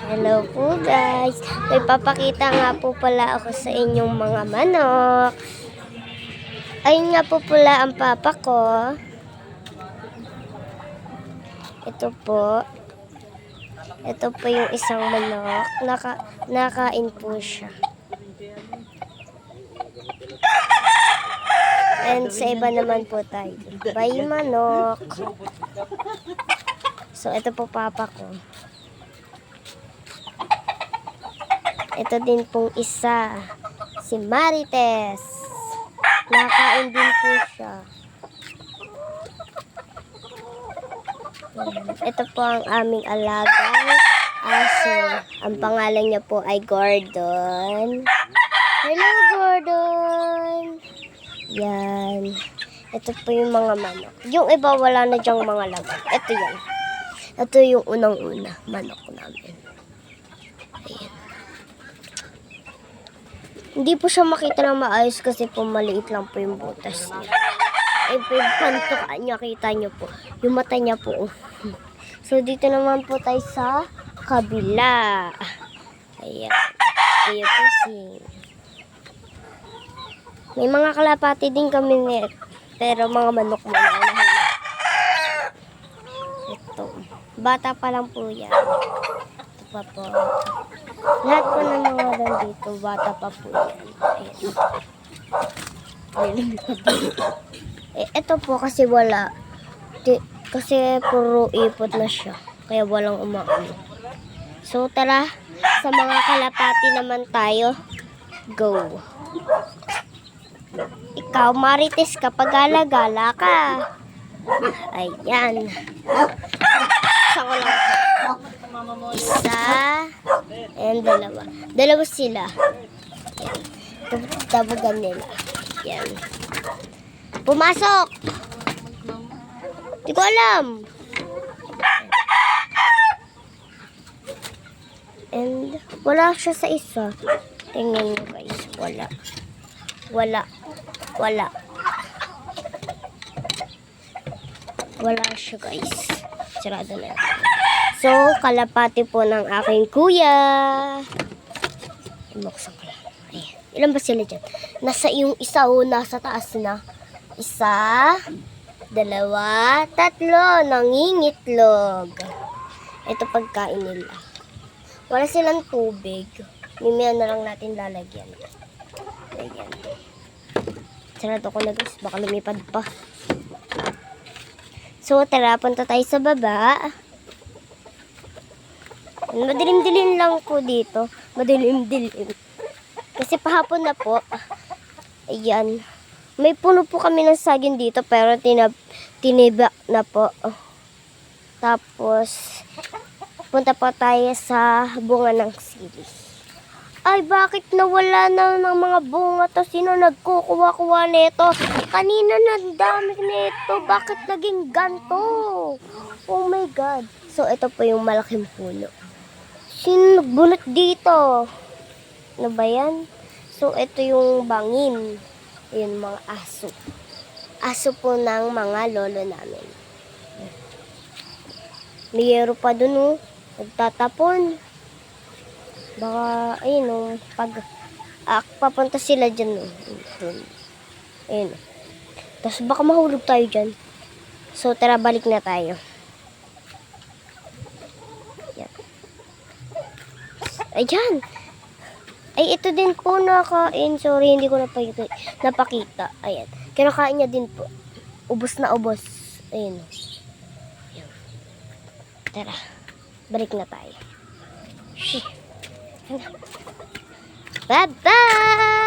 Hello po guys. May papakita nga po pala ako sa inyong mga manok. Ayun nga po pala ang papa ko. Ito po. Ito po yung isang manok. Nakain po siya. And sa iba naman po tayo. Bye manok. So ito po papa ko. Ito din pong isa, si Marites. Nakain din po siya. Ito po ang aming alagang aso. Ang pangalan niya po ay Gordon. Hello, Gordon! Yan. Ito po yung mga manok. Yung iba wala na dyang mga laman. Ito yan. Ito yung unang-una manok namin. Ayan. Hindi po siya makita na maayos kasi po maliit lang po yung butas niya. Eh po yung pantukan niya, kita niyo po. Yung mata niya po. So dito naman po tayo sa kabila. Ayan. Ayan po si. May mga kalapati din kami net. Pero mga manok mo na. Ito. Bata pa lang po yan. Ito pa po. Lahat po ng mga nandito, bata pa po yan. Ayan. Ito po kasi wala. Kasi puro ipot na siya. Kaya walang umaano. So tara, sa mga kalapati naman tayo. Go. Ikaw, Marites, kapag gala-gala ka. Ayan. Isa ko lang. Isa. And dalawa. Dalawa sila. Ayan. Tabugan nila. Ayan. Pumasok! Di ko alam. And wala siya sa isa. Tingnan nyo guys. Wala. Wala. Wala. Wala siya guys. Sarado na. So, kalapati po ng aking kuya. Buksan ko lang. Ayan. Ilan ba sila dyan? Nasa yung isa o nasa taas na. Isa, dalawa, tatlo. Nangingitlog. Ito pagkain nila. Wala silang tubig. Mimaya na lang natin lalagyan. Ayan. Sarado ko na guys. Baka lumipad pa. So, tara. Punta tayo sa baba. Madilim-dilim lang po dito. Madilim-dilim. Kasi pahapon na po. Ayan. May puno po kami ng saging dito. Pero tinibak na po. Tapos, punta po tayo sa bunga ng sili. Ay, bakit nawala na ng mga bunga? To sino nagkukuha-kuha nito? Kanina na dami nito. Bakit naging ganto? Oh my God. So, ito po yung malaking puno. Sino nagbunot dito? Ano ba yan? So, ito yung bangin. Ayun, mga aso. Aso po ng mga lolo namin. Mayero pa dun, oh. Nagtatapon. Baka, ayun, oh. Pag papunta sila dyan, oh. Ayun, oh. Tapos baka mahulog tayo dyan. So, tara, balik na tayo. Ayan. Ay, ito din po nakain. Sorry, hindi ko napakita. Ayan. Kinakain niya din po. Ubos na ubos. Ayan. Ayan. Tara. Balik na tayo. Bye-bye!